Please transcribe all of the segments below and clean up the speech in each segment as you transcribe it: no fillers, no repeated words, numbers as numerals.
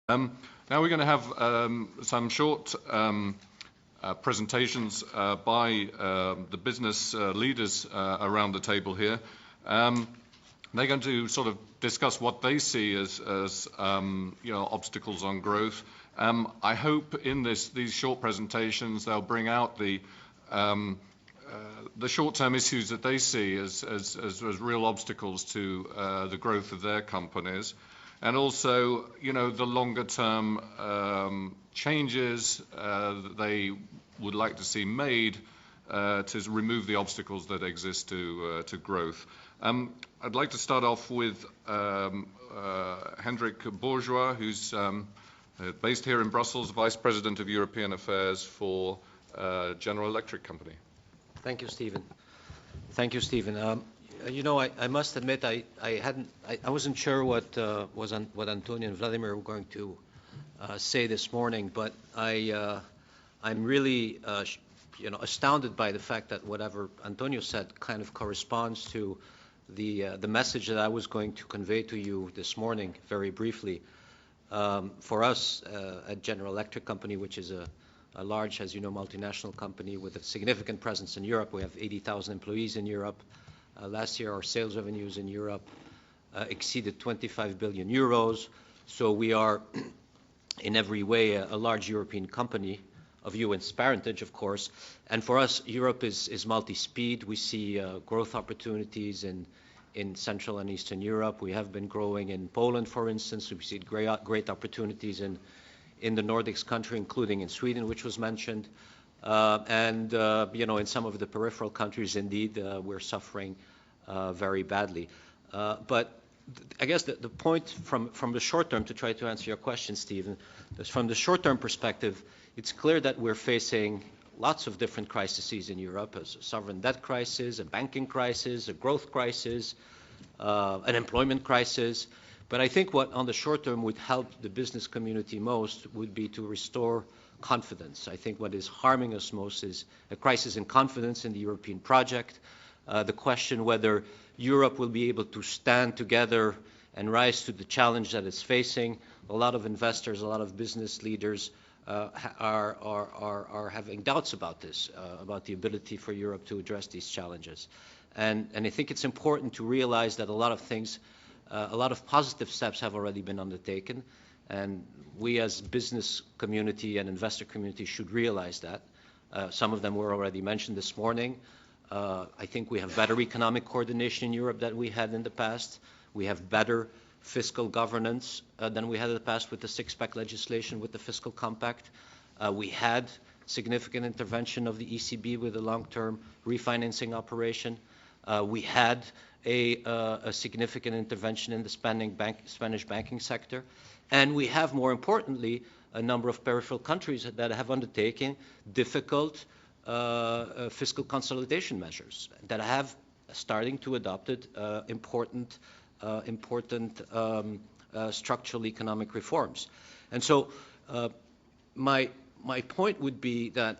Now we're going to have some short presentations by the business leaders around the table here. They're going to sort of discuss what they see as obstacles on growth. I hope in these short presentations they'll bring out the short-term issues that they see as real obstacles to the growth of their companies. And also, the longer-term changes that they would like to see made to remove the obstacles that exist to growth. I'd like to start off with Hendrik Bourgeois, who's based here in Brussels, Vice President of European Affairs for General Electric Company. Thank you, Stephen. Thank you, Stephen. I must admit I wasn't sure what Antonio and Vladimir were going to say this morning, but I'm really astounded by the fact that whatever Antonio said kind of corresponds to the message that I was going to convey to you this morning very briefly. For us at General Electric Company, which is a large, as you know, multinational company with a significant presence in Europe. We have 80,000 employees in Europe. Last year, our sales revenues in Europe exceeded 25 billion euros. So we are, in every way, a large European company of U.S. parentage, of course. And for us, Europe is multi-speed. We see growth opportunities in Central and Eastern Europe. We have been growing in Poland, for instance. We see great opportunities in the Nordics country, including in Sweden, which was mentioned. In some of the peripheral countries, indeed, we're suffering very badly. But I guess the point from the short term, to try to answer your question, Stephen, is from the short-term perspective, it's clear that we're facing lots of different crises in Europe, a sovereign debt crisis, a banking crisis, a growth crisis, an employment crisis. But I think what on the short term would help the business community most would be to restore confidence. I think what is harming us most is a crisis in confidence in the European project, the question whether Europe will be able to stand together and rise to the challenge that it's facing. A lot of investors, a lot of business leaders are having doubts about this, about the ability for Europe to address these challenges. And I think it's important to realize that a lot of positive steps have already been undertaken. And we as business community and investor community should realize that. Some of them were already mentioned this morning. I think we have better economic coordination in Europe than we had in the past. We have better fiscal governance than we had in the past with the six-pack legislation, with the fiscal compact. We had significant intervention of the ECB with the long-term refinancing operation. We had a significant intervention in the Spanish banking sector. And we have, more importantly, a number of peripheral countries that have undertaken difficult fiscal consolidation measures that have starting to adopt important structural economic reforms. And so my point would be that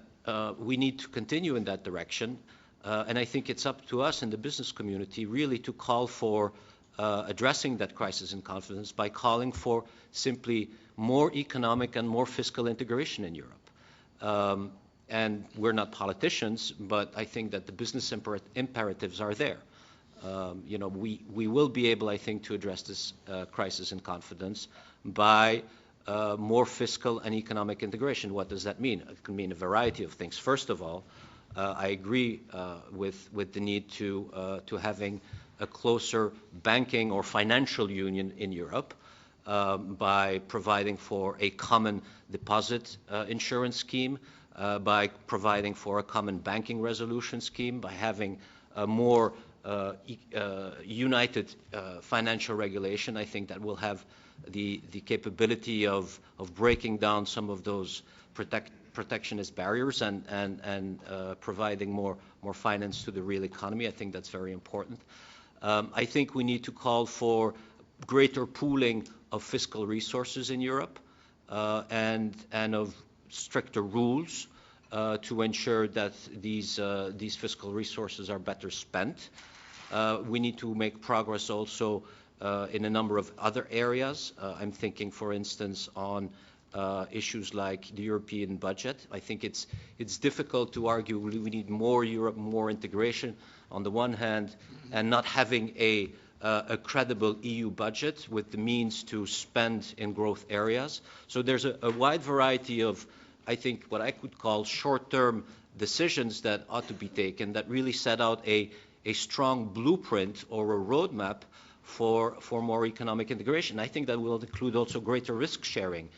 we need to continue in that direction. And I think it's up to us in the business community really to call for addressing that crisis in confidence by calling for simply more economic and more fiscal integration in Europe. And we're not politicians, but I think that the business imperatives are there. We will be able, I think, to address this crisis in confidence by more fiscal and economic integration. What does that mean? It can mean a variety of things. First of all, I agree with the need to having a closer banking or financial union in Europe by providing for a common deposit insurance scheme, by providing for a common banking resolution scheme, by having a more united financial regulation. I think that will have the capability of breaking down some of those protectionist barriers and providing more finance to the real economy. I think that's very important. I think we need to call for greater pooling of fiscal resources in Europe and of stricter rules to ensure that these fiscal resources are better spent. We need to make progress also in a number of other areas. I'm thinking, for instance, on issues like the European budget. I think it's difficult to argue we need more Europe, more integration on the one hand, and not having a credible EU budget with the means to spend in growth areas. So there's a wide variety of, I think, what I could call short-term decisions that ought to be taken that really set out a strong blueprint or a roadmap for more economic integration. I think that will include also greater risk sharing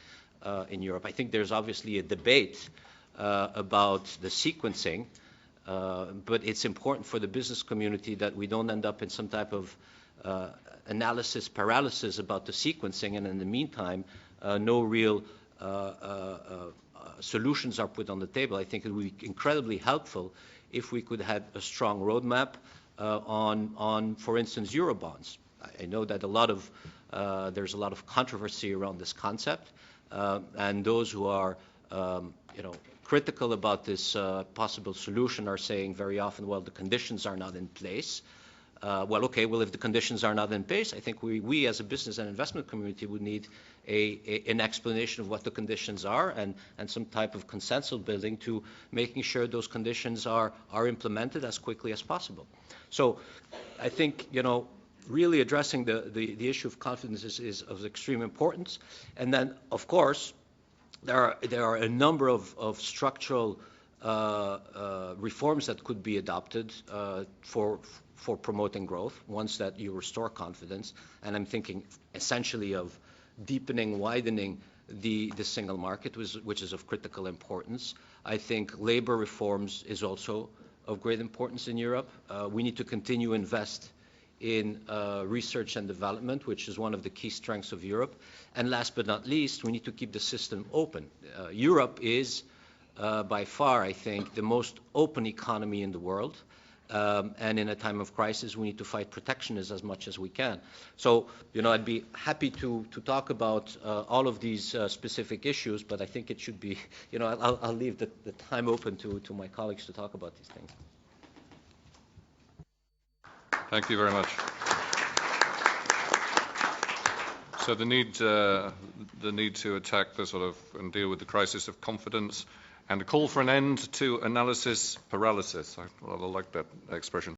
in Europe. I think there's obviously a debate about the sequencing, but it's important for the business community that we don't end up in some type of analysis paralysis about the sequencing, and in the meantime, no real solutions are put on the table. I think it would be incredibly helpful if we could have a strong roadmap on, for instance, Eurobonds. I know that there's a lot of controversy around this concept, and those who are, critical about this possible solution are saying very often, well, the conditions are not in place. If the conditions are not in place, I think we as a business and investment community would need an explanation of what the conditions are and some type of consensus building to making sure those conditions are implemented as quickly as possible. So I think, really addressing the issue of confidence is of extreme importance. And then, of course, there are a number of structural reforms that could be adopted for promoting growth, once that you restore confidence. And I'm thinking essentially of deepening, widening the single market, which is of critical importance. I think labor reforms is also of great importance in Europe. We need to continue to invest in research and development, which is one of the key strengths of Europe. And last but not least, we need to keep the system open. Europe is by far, I think, the most open economy in the world. And in a time of crisis, we need to fight protectionism as much as we can. So, I'd be happy to talk about all of these specific issues, but I think it should be, I'll leave the time open to my colleagues to talk about these things. Thank you very much. So the need to attack and deal with the crisis of confidence, and a call for an end to analysis paralysis. I rather like that expression.